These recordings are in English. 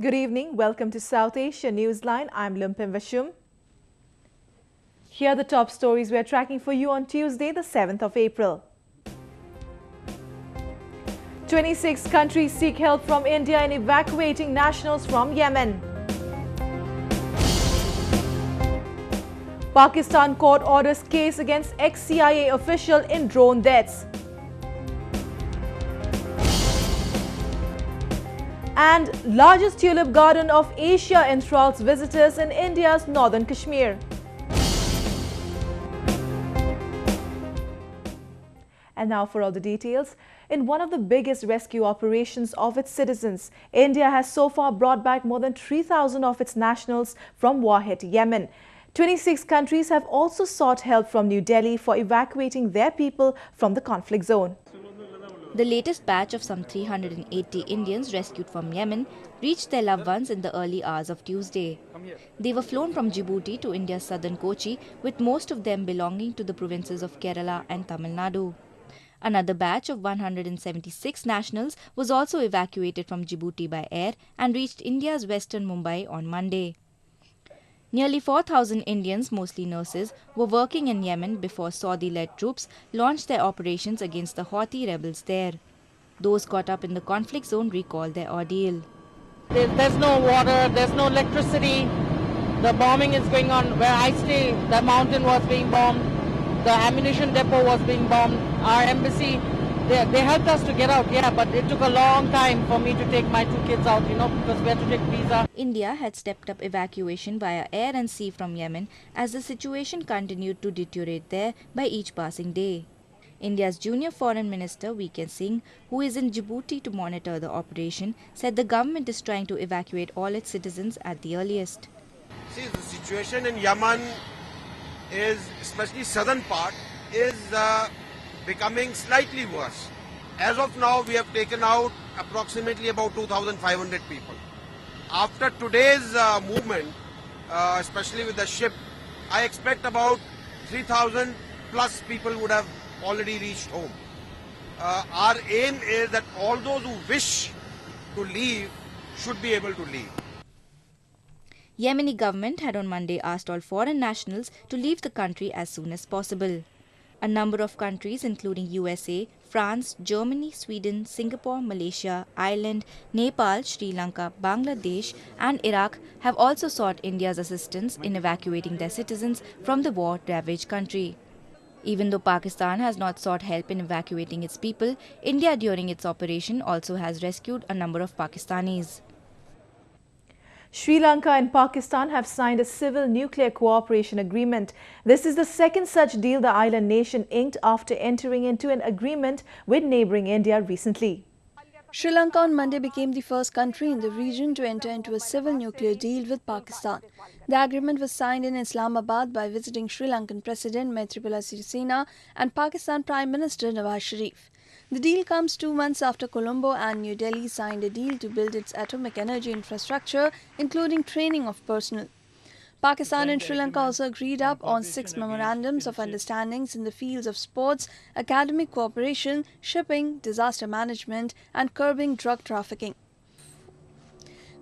Good evening. Welcome to South Asia Newsline. I'm Lumpin Vashum. Here are the top stories we're tracking for you on Tuesday, the 7th of April. 26 countries seek help from India in evacuating nationals from Yemen. Pakistan court orders case against ex-CIA official in drone deaths. And largest tulip garden of Asia enthralls visitors in India's northern Kashmir. And now for all the details. In one of the biggest rescue operations of its citizens, India has so far brought back more than 3,000 of its nationals from war-hit Yemen. 26 countries have also sought help from New Delhi for evacuating their people from the conflict zone. The latest batch of some 380 Indians rescued from Yemen reached their loved ones in the early hours of Tuesday. They were flown from Djibouti to India's southern Kochi, with most of them belonging to the provinces of Kerala and Tamil Nadu. Another batch of 176 nationals was also evacuated from Djibouti by air and reached India's western Mumbai on Monday. Nearly 4,000 Indians, mostly nurses, were working in Yemen before Saudi-led troops launched their operations against the Houthi rebels there. Those caught up in the conflict zone recall their ordeal. There's no water, there's no electricity. The bombing is going on. Where I stay, the mountain was being bombed. The ammunition depot was being bombed. Our embassy, they helped us to get out, yeah, but it took a long time for me to take my two kids out, because we had to take visa. India had stepped up evacuation via air and sea from Yemen as the situation continued to deteriorate there by each passing day. India's junior foreign minister, V.K. Singh, who is in Djibouti to monitor the operation, said the government is trying to evacuate all its citizens at the earliest. See, the situation in Yemen is, especially southern part, is becoming slightly worse. As of now, we have taken out approximately about 2,500 people. After today's movement, especially with the ship, I expect about 3,000 plus people would have already reached home. Our aim is that all those who wish to leave should be able to leave. Yemeni government had on Monday asked all foreign nationals to leave the country as soon as possible. A number of countries including USA, France, Germany, Sweden, Singapore, Malaysia, Ireland, Nepal, Sri Lanka, Bangladesh and Iraq have also sought India's assistance in evacuating their citizens from the war-ravaged country. Even though Pakistan has not sought help in evacuating its people, India during its operation also has rescued a number of Pakistanis. Sri Lanka and Pakistan have signed a civil nuclear cooperation agreement. This is the second such deal the island nation inked after entering into an agreement with neighbouring India recently. Sri Lanka on Monday became the first country in the region to enter into a civil nuclear deal with Pakistan. The agreement was signed in Islamabad by visiting Sri Lankan President Maithripala Sirisena and Pakistan Prime Minister Nawaz Sharif. The deal comes 2 months after Colombo and New Delhi signed a deal to build its atomic energy infrastructure, including training of personnel. Pakistan and Sri Lanka also agreed up on 6 memorandums of understandings in the fields of sports, academic cooperation, shipping, disaster management, and curbing drug trafficking.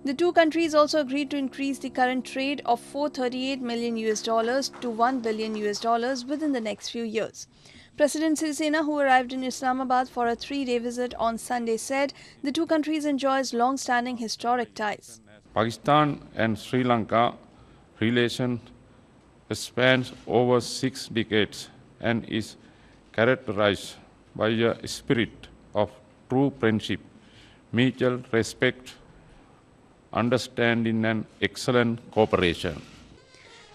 The two countries also agreed to increase the current trade of $438 million to $1 billion within the next few years. President Sirisena, who arrived in Islamabad for a 3-day visit on Sunday, said the two countries enjoys long-standing historic ties. Pakistan and Sri Lanka relation spans over 6 decades and is characterized by a spirit of true friendship, mutual respect, understanding and excellent cooperation.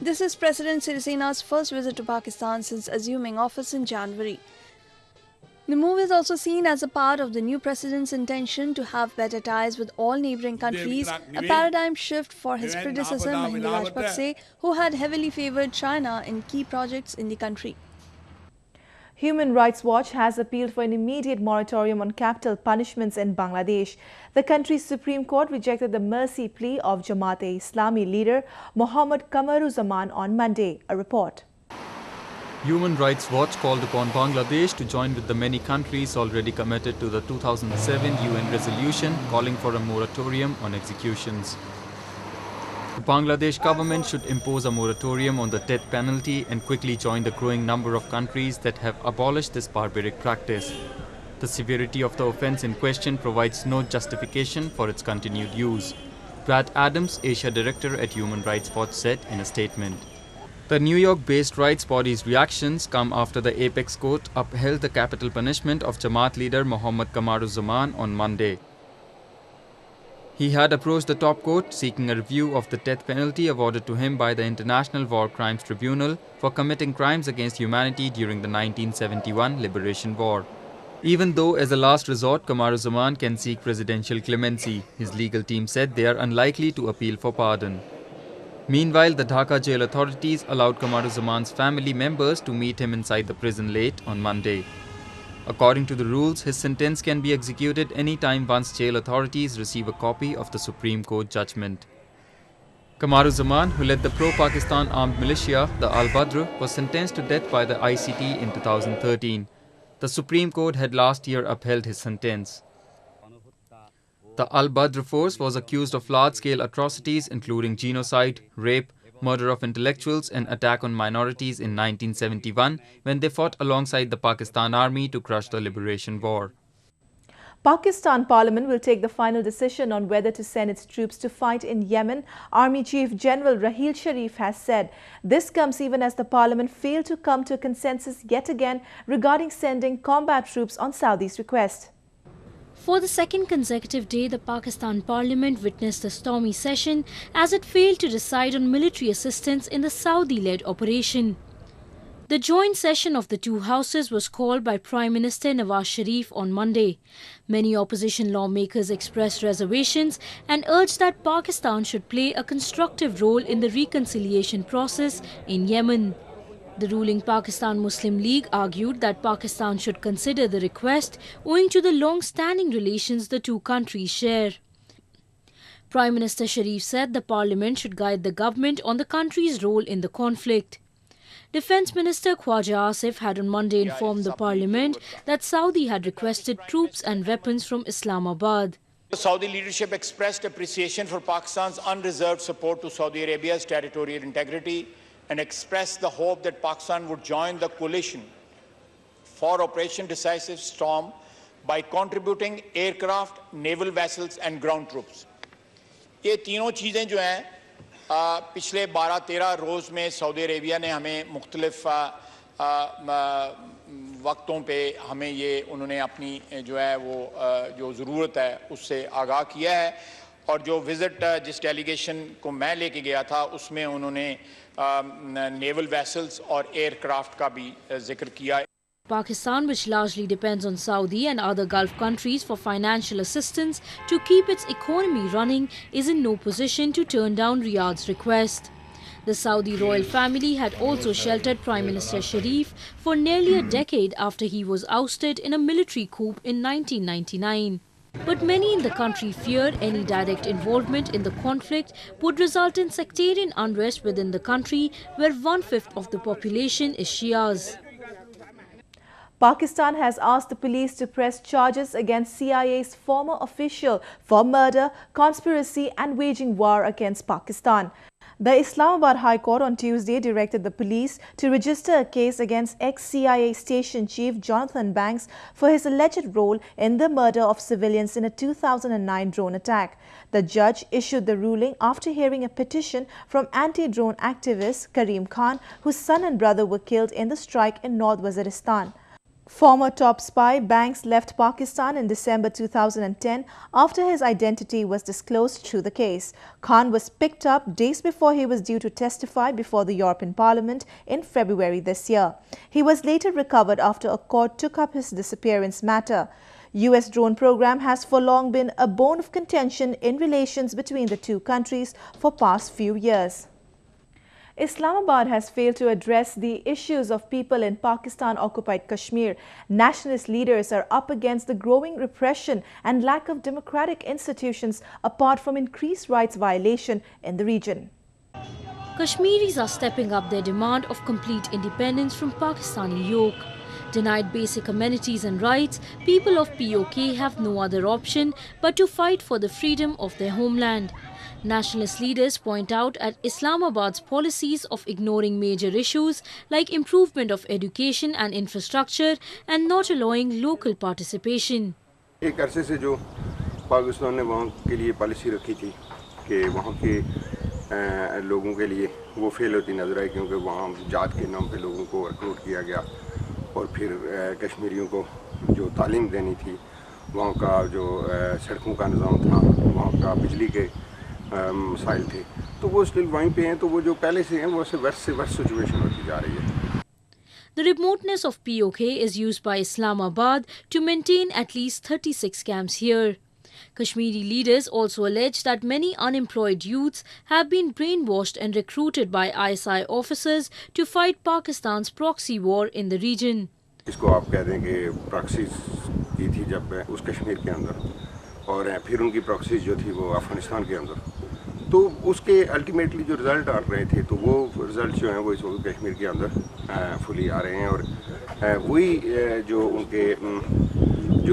This is President Sirisena's first visit to Pakistan since assuming office in January. The move is also seen as a part of the new president's intention to have better ties with all neighbouring countries, a paradigm shift for his predecessor Mahinda Rajapakse, who had heavily favoured China in key projects in the country. Human Rights Watch has appealed for an immediate moratorium on capital punishments in Bangladesh. The country's Supreme Court rejected the mercy plea of Jamaat-e-Islami leader Mohammad Kamaruzaman on Monday. A report. Human Rights Watch called upon Bangladesh to join with the many countries already committed to the 2007 UN resolution calling for a moratorium on executions. The Bangladesh government should impose a moratorium on the death penalty and quickly join the growing number of countries that have abolished this barbaric practice. The severity of the offence in question provides no justification for its continued use. Brad Adams, Asia Director at Human Rights Watch, said in a statement. The New York-based rights body's reactions come after the apex court upheld the capital punishment of Jamaat leader Mohammad Kamaruzzaman on Monday. He had approached the top court seeking a review of the death penalty awarded to him by the International War Crimes Tribunal for committing crimes against humanity during the 1971 Liberation War. Even though as a last resort Kamaruzzaman can seek presidential clemency, his legal team said they are unlikely to appeal for pardon. Meanwhile, the Dhaka jail authorities allowed Kamaruzzaman's family members to meet him inside the prison late on Monday. According to the rules, his sentence can be executed any time once jail authorities receive a copy of the Supreme Court judgment. Kamaruzzaman, who led the pro-Pakistan armed militia, the Al-Badr, was sentenced to death by the ICT in 2013. The Supreme Court had last year upheld his sentence. The Al-Badr force was accused of large-scale atrocities including genocide, rape, murder of intellectuals and attack on minorities in 1971 when they fought alongside the Pakistan army to crush the liberation war. Pakistan Parliament will take the final decision on whether to send its troops to fight in Yemen, Army Chief General Raheel Sharif has said. This comes even as the Parliament failed to come to a consensus yet again regarding sending combat troops on Saudi's request. For the second consecutive day, the Pakistan Parliament witnessed a stormy session as it failed to decide on military assistance in the Saudi-led operation. The joint session of the two houses was called by Prime Minister Nawaz Sharif on Monday. Many opposition lawmakers expressed reservations and urged that Pakistan should play a constructive role in the reconciliation process in Yemen. The ruling Pakistan Muslim League argued that Pakistan should consider the request owing to the long-standing relations the two countries share. Prime Minister Sharif said the parliament should guide the government on the country's role in the conflict. Defence Minister Khwaja Asif had on Monday informed the parliament that Saudi had requested troops and weapons from Islamabad. The Saudi leadership expressed appreciation for Pakistan's unreserved support to Saudi Arabia's territorial integrity and expressed the hope that Pakistan would join the coalition for Operation Decisive Storm by contributing aircraft, naval vessels and ground troops. ये तीनों चीज़ें जो हैं पिछले 12-13 रोज़ में Saudi Arabia ने हमें मुख्तलिफ वक्तों पे हमें ये उन्होंने अपनी जो है वो जो ज़रूरत है उससे आगाह किया है और जो विज़िट जिस डेलीगेशन को मैं लेके गया था उसमें उन्होंने naval vessels और aircraft का भी जिक्र किया. Pakistan, which largely depends on Saudi and other Gulf countries for financial assistance to keep its economy running, is in no position to turn down Riyadh's request. The Saudi royal family had also sheltered Prime Minister Sharif for nearly a decade after he was ousted in a military coup in 1999. But many in the country feared any direct involvement in the conflict would result in sectarian unrest within the country, where 1/5 of the population is Shias. Pakistan has asked the police to press charges against CIA's former official for murder, conspiracy and waging war against Pakistan. The Islamabad High Court on Tuesday directed the police to register a case against ex-CIA Station Chief Jonathan Banks for his alleged role in the murder of civilians in a 2009 drone attack. The judge issued the ruling after hearing a petition from anti-drone activist Karim Khan, whose son and brother were killed in the strike in North Waziristan. Former top spy Banks left Pakistan in December 2010 after his identity was disclosed through the case. Khan was picked up days before he was due to testify before the European Parliament in February this year. He was later recovered after a court took up his disappearance matter. US drone program has for long been a bone of contention in relations between the two countries for past few years. Islamabad has failed to address the issues of people in Pakistan-occupied Kashmir. Nationalist leaders are up against the growing repression and lack of democratic institutions apart from increased rights violation in the region. Kashmiris are stepping up their demand of complete independence from Pakistani yoke. Denied basic amenities and rights, people of POK have no other option but to fight for the freedom of their homeland. Nationalist leaders point out at Islamabad's policies of ignoring major issues like improvement of education and infrastructure and not allowing local participation. एक अरसे से जो पाकिस्तान ने वहाँ के लिए policy रखी थी कि वहाँ के लोगों के लिए वो फेल होती नजर आई, क्योंकि वहाँ जात के नाम पे लोगों को रिक्रूट किया गया और फिर कश्मीरियों को जो तालीम देनी थी, वहाँ का जो सड़कों का निज़ाम था, वहाँ का बिजली के मसाइल थे, तो वो स्टिल वहीं पे हैं, तो वो जो पहले से हैं वो से वर्ष सिचुएशन होती जा रही है. The remoteness of POK is used by Islamabad to maintain at least 36 camps here. Kashmiri leaders also allege that many unemployed youths have been brainwashed and recruited by ISI officers to fight Pakistan's proxy war in the region. इसको आप कह दें कि proxies की थी जब उस कश्मीर के अंदर और फिर उनकी प्रॉक्सीज जो थी वो अफगानिस्तान के अंदर, तो उसके अल्टीमेटली जो रिज़ल्ट आ रहे थे, तो वो रिज़ल्ट जो हैं वो इस वक्त कश्मीर के अंदर फुली आ रहे हैं और वही जो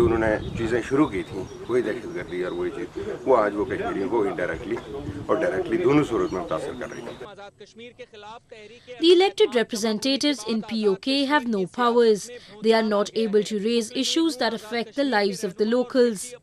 उन्होंने चीज़ें शुरू की थी वही दहशतगर्दी और वही चीज़ वो आज वो कश्मीरियों को इनडायरेक्टली और डायरेक्टली दोनों सूरत में मुतासर कर रही है. The elected representatives in POK have no powers. They are not able to raise issues that affect the lives of the locals.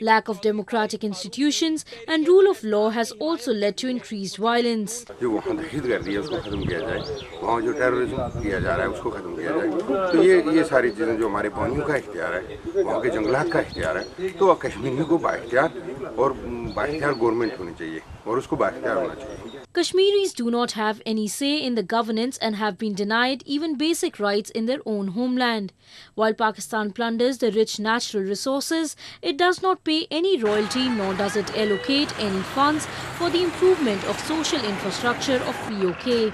Lack of democratic institutions and rule of law has also led to increased violence. जो वहाँ दहशतगर्दी है उसको ख़त्म किया जाए, वहाँ जो टेररिज्म किया जा रहा है उसको ख़त्म किया जाए, तो ये सारी चीज़ें जो हमारे पानियों का इख्तियार है, वहाँ के जंगलात का इख्तियार है, तो कश्मीरियों को बाइख्तियार और बाइख्तियार गवर्नमेंट होनी चाहिए और उसको बाइख्तियार होना चाहिए. Kashmiris do not have any say in the governance and have been denied even basic rights in their own homeland. While Pakistan plunders the rich natural resources, it does not pay any royalty nor does it allocate any funds for the improvement of social infrastructure of POK.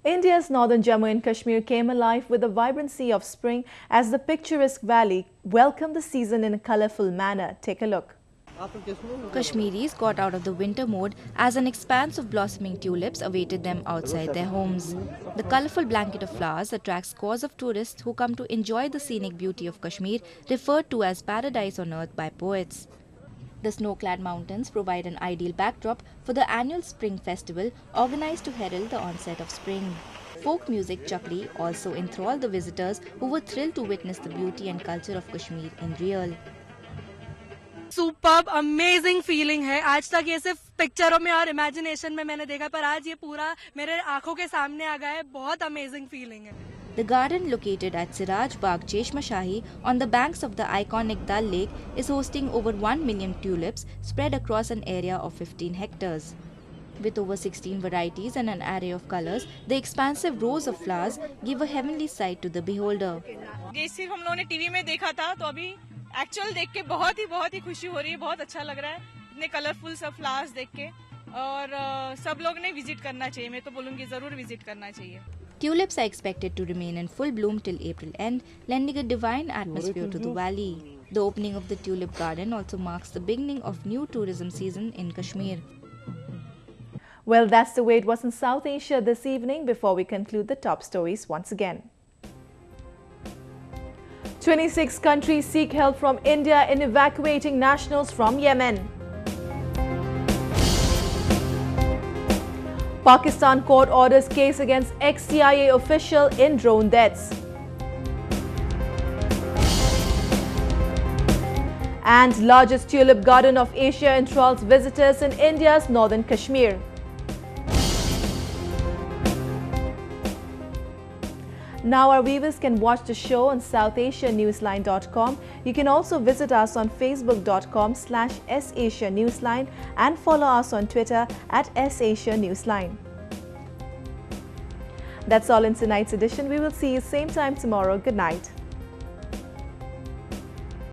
India's northern Jammu and Kashmir came alive with the vibrancy of spring as the picturesque valley welcomed the season in a colourful manner. Take a look. Kashmiris got out of the winter mode as an expanse of blossoming tulips awaited them outside their homes. The colourful blanket of flowers attracts scores of tourists who come to enjoy the scenic beauty of Kashmir, referred to as paradise on earth by poets. The snow-clad mountains provide an ideal backdrop for the annual Spring Festival organised to herald the onset of spring. Folk music Chakri also enthralled the visitors who were thrilled to witness the beauty and culture of Kashmir in real. Superb amazing feeling है. आज तक ये सिर्फ पिक्चरों में और imagination में मैंने देखा, पर आज ये पूरा मेरे आंखों के सामने आ गया है. बहुत अमेजिंग फीलिंग है. The garden located at Siraj Bagh Cheshma Shahi on the banks of the iconic Dal Lake is hosting over 1 million tulips spread across an area of 15 hectares. With over 16 varieties and an array of colors, the expansive rows of flowers give a heavenly sight to the beholder. ये सिर्फ हम लोगों ने TV में देखा था, तो अभी एक्चुअल देख के बहुत ही खुशी हो रही है. बहुत अच्छा लग रहा है इतने कलरफुल सब फ्लावर्स देख के, और सब लोग ने विजिट करना चाहिए. मैं तो बोलूँगी जरूर विजिट करना चाहिए. Tulips are expected to remain in full bloom till April end, lending a divine atmosphere to the valley. The opening of the tulip garden also marks the beginning of new tourism season in Kashmir. Well, that's the way it was in South Asia this evening. Before we conclude the top stories once again. 26 countries seek help from India in evacuating nationals from Yemen. Pakistan court orders case against ex-CIA official in drone deaths. And largest tulip garden of Asia enthralls visitors in India's northern Kashmir. Now our viewers can watch the show on SouthAsiaNewsline.com. You can also visit us on Facebook.com/SAsiaNewsline and follow us on Twitter @SAsiaNewsline. That's all in tonight's edition. We will see you same time tomorrow. Good night.